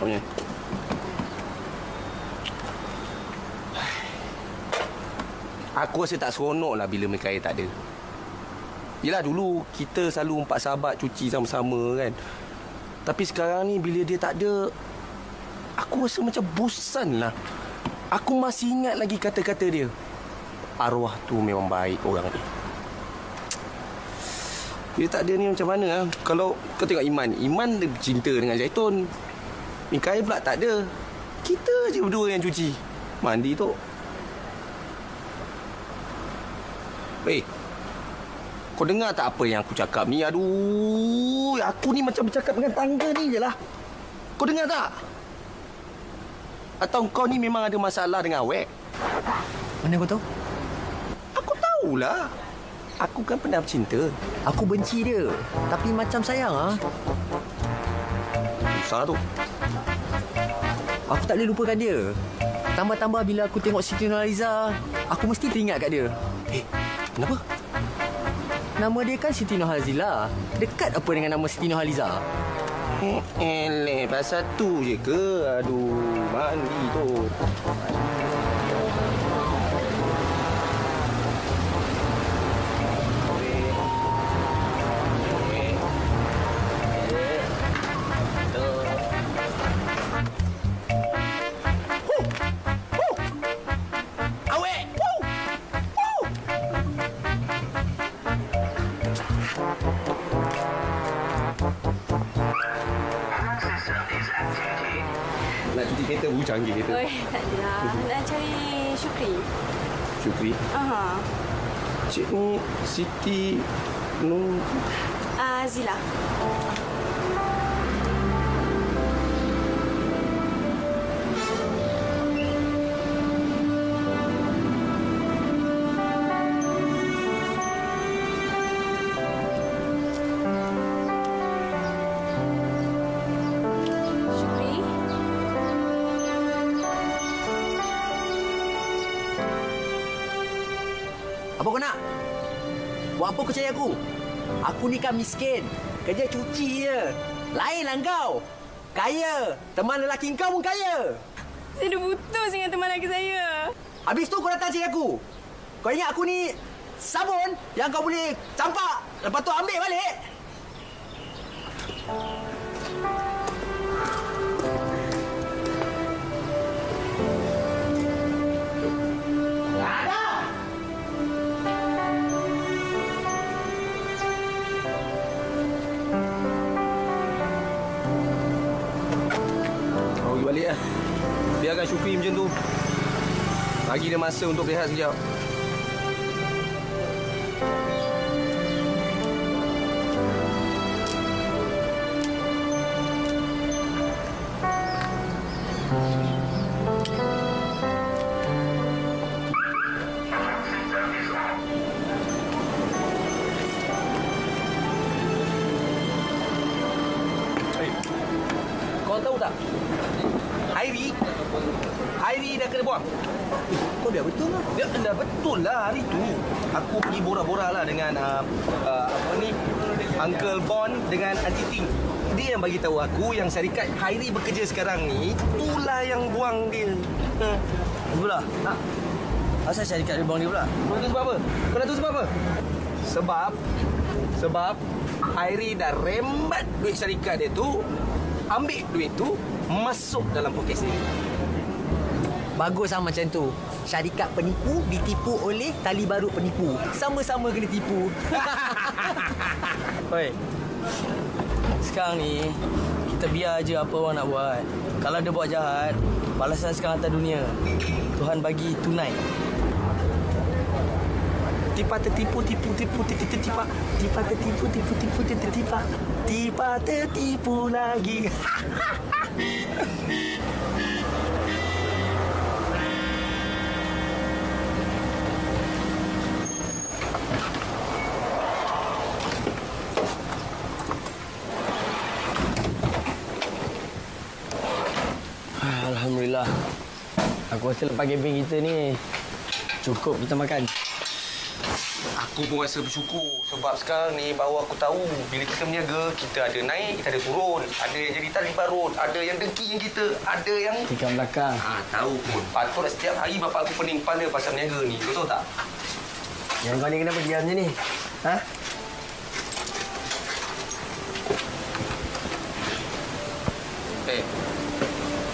kau punya. Aku rasa tak seronok lah bila mereka tak ada. Yelah dulu kita selalu empat sahabat cuci sama-sama kan. Tapi sekarang ni bila dia tak ada, aku rasa macam bosan lah. Aku masih ingat lagi kata-kata dia. Arwah tu memang baik orang ni. Dia tak ada ni macam mana lah. Kalau kau tengok Iman dia cinta dengan Zaitun. Mikael pula tak ada. Kita je berdua yang cuci. Mandi tu. Kau dengar tak apa yang aku cakap ni? Aduh, aku ni macam bercakap dengan tangga ni je lah. Kau dengar tak? Atau kau ni memang ada masalah dengan awek? Mana kau tahu? Aku tahulah. Aku kan pernah bercinta. Aku benci dia. Tapi macam sayang ah. Susah tu. Aku tak boleh lupakan dia. Tambah-tambah bila aku tengok Siti Nurhaliza, aku mesti teringat kat dia. Kenapa? Nama dia kan Siti Nurhaliza. Dekat apa dengan nama Siti Nurhaliza? Pasal tu je ke? Aduh, mandi tu. Nak cuci kereta, canggih kereta. Oi, tak adalah. Nak cari Syukri. Syukri. Aha. Cik ni Siti Nur. Zila. Syukri. Apa kau nak? Buat apa kau cari aku? Aku ni kan miskin. Kerja cuci je. Lainlah kau. Kaya. Teman lelaki kau pun kaya. Saya dah putus dengan teman lelaki saya. Habis tu kau datang cari aku. Kau ingat aku ni sabun yang kau boleh campak. Lepas tu ambil balik. Balik lah. Biarkan Syukri macam tu. Bagi dia masa untuk berehat sekejap. Kau tahu tak? Hairi dah kena buang. Kau dah betul lah. Dia dah betul lah hari tu. Aku pergi borak-borak lah dengan Uncle Bon dengan Auntie Ting. Dia yang bagi tahu aku yang syarikat Hairi bekerja sekarang ni, itulah yang buang dia. Pula. Asal syarikat dia buang dia pula? Kau nak tahu sebab apa? Kau nak tahu sebab apa? Sebab Hairi dah rembat duit syarikat dia tu, ambil duit tu, masuk dalam poket sendiri. Bagus lah macam tu. Syarikat penipu ditipu oleh tali baru penipu. Sama-sama kena tipu. Oi. Sekarang ni kita biar aja apa orang nak buat. Kalau dia buat jahat, balasan sekarang atas dunia. Tuhan bagi tunai. Tipa tertipu lagi. Alhamdulillah. Aku rasa lepas camping kita ni cukup kita makan. Aku pun rasa bersyukur sebab sekarang ni baru aku tahu bila kita berniaga, kita ada naik, kita ada turun. Ada yang jadi tali barut, ada yang dengki kita, ada yang... Tikam belakang. Tahu pun. Patutlah setiap hari bapak aku pening kepala pasal berniaga ni. Kau tahu tak? Yang kau ni kenapa diam je ni? Ha?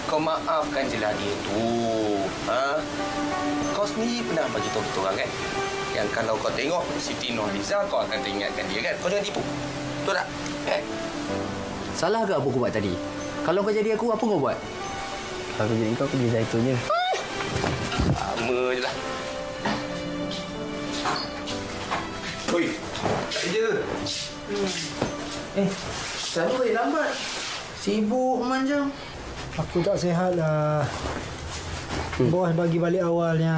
Kau maafkan je lah dia tu. Ha? Kau sendiri pernah bagi tahu kita orang kan? Yang kalau kau tengok Siti Nurhaliza, kau akan teringatkan dia kan? Kau jangan tipu. Betul tak? Kan? Salah ke apa aku buat tadi? Kalau kau jadi aku, apa kau buat? Kalau aku jadi kau, aku jadi Zaitun je. Sama je lah. Oi, tak kerja ke? Selalu lambat. Sibuk manjang. Aku tak sihat lah. Bos bagi balik awalnya.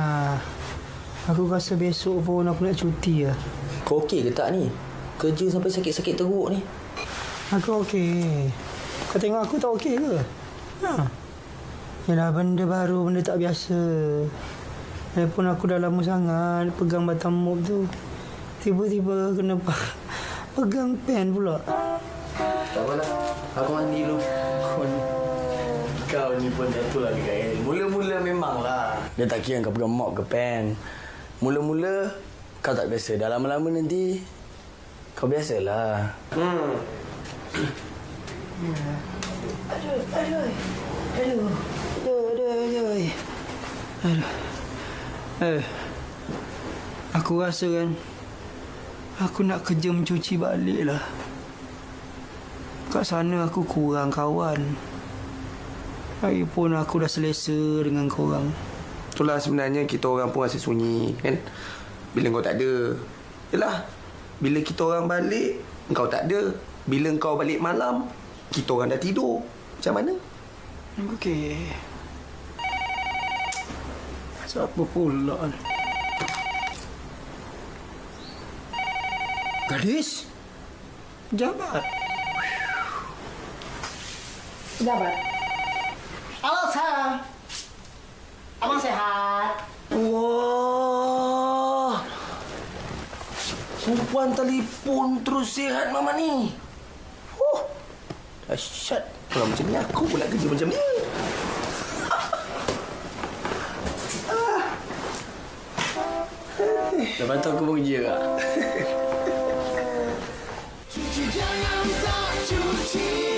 Aku rasa besok pun aku nak cuti lah. Kau okey ke tak ni? Kerja sampai sakit-sakit teruk ni. Aku okey. Kau tengok aku tak okey ke? Yalah, benda baru, benda tak biasa. Walaupun aku dah lama sangat pegang batang mop tu. Tiba-tiba kena pegang pen pula. Tak apalah. Aku mandi dulu. Kau ni pun jatuh lagi gaya ni. Mula-mula memanglah. Dia tak kira kau pegang mop ke pen. Mula-mula kau tak biasa. Dah lama-lama nanti kau biasalah. Aduh. Aku rasa kan aku nak kerja mencuci balik lah. Kat sana aku kurang kawan. Lagipun aku dah selesa dengan korang. Itulah sebenarnya kita orang pun rasa sunyi kan. Bila kau tak ada. Yalah. Bila kita orang balik, kau tak ada. Bila kau balik malam, kita orang dah tidur. Macam mana? Okey. Siapa pula ni? Gadis? Jabat. Halo, sayang. Abang sehat? Wah. Perempuan telefon terus sihat mama ni. Dahsyat. Kalau macam ni aku pula kerja macam ni. Lepas tu aku pun kerja kak. Cuci jangan tak cuci.